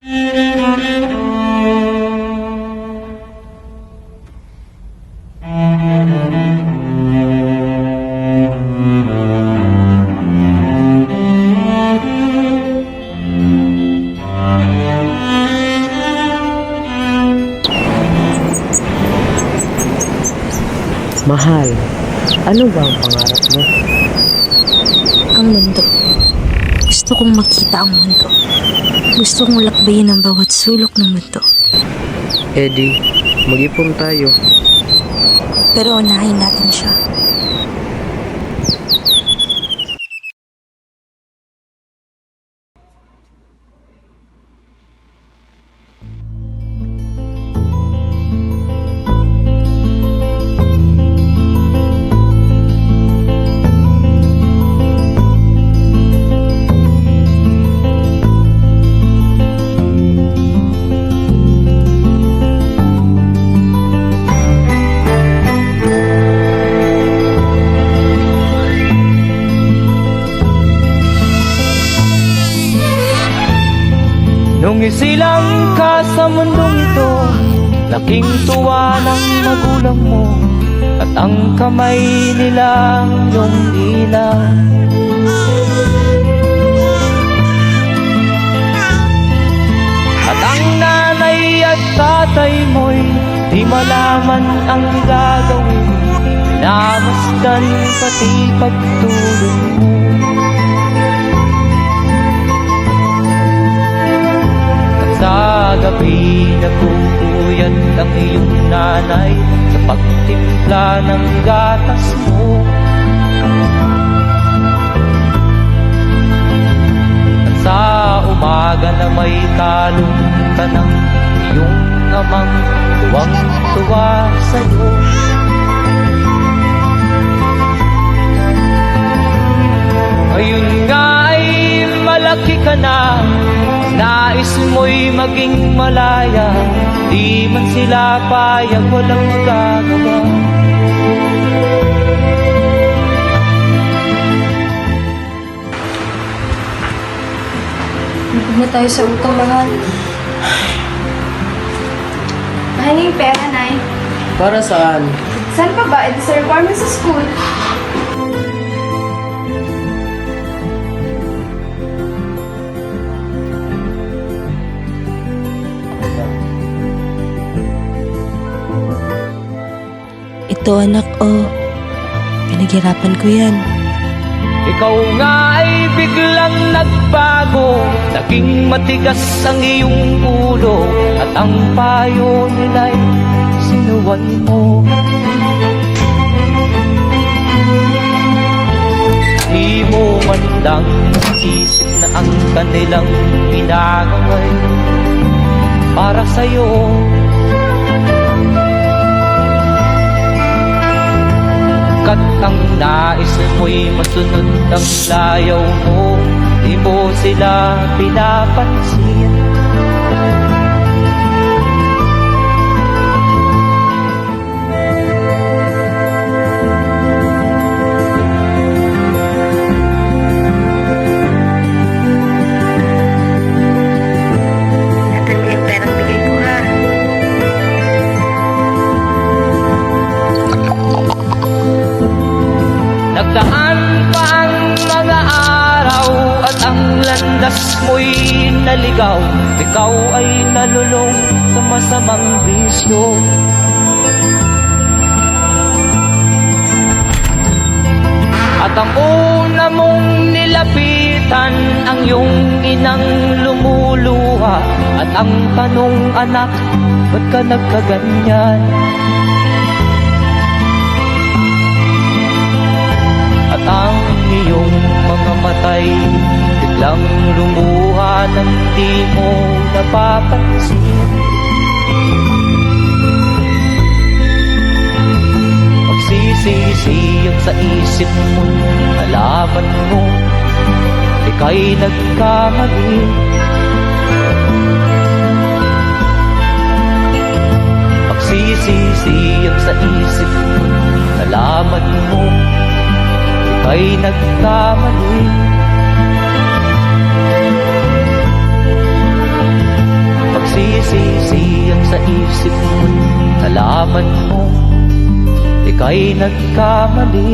Mahal, ano ba ang pangarap mo? Ang mundo. Gusto kong makita ang mundo. Gusto kong lakbayin ang bawat sulok ng mundo. Eddie, mag-ipon tayo. Pero unahin natin siya. Nung isilang ka sa mundong ito, laking tuwa ng magulang mo, at ang kamay nilang iyong ila. At ang nanay at tatay mo'y di malaman ang gagawin, namasdan pati pagtulong mo. Sa gabi nagpupuyat ang iyong nanay sa pagtimpla ng gatas mo. At sa umaga na may talong ka ng iyong amang tuwang-tuwa sa'yo. Ngayon nga ay malaki ka na, nais mo'y maging malaya, di man sila payag, walang magagawa. Huwag na tayo sa utang, mahal. Mahal yung pera, Nay. Para saan? Saan pa ba? Ito sa requirements sa school. Ito anak, pinaghirapan ko yan. Ikaw nga ay biglang nagbago, naging matigas ang iyong ulo, at ang payo nila'y sinuway mo. Di mo man lang isip na ang kanilang ginagaway para sa'yo. Kat ang nais mo'y masunod ang layaw mo, di mo sila pinapansin. Natin mo yung perang bigay ko, ha? Nagdaan pa ang mga araw at ang landas mo'y naligaw. Ikaw ay nalulong sa masamang bisyo. At ang una mong nilapitan ang iyong inang lumuluha, at ang tanong, anak, ba't ka nagkaganyan? At ang iyong mga matay biglang lumuha nang di mo napapansin. Magsisisiyag sa isip mo, nalaman mo ika'y nagkamali. Magsisisiyag sa isip mo, nalaman mo ika'y nagkamali. ay nagkamali.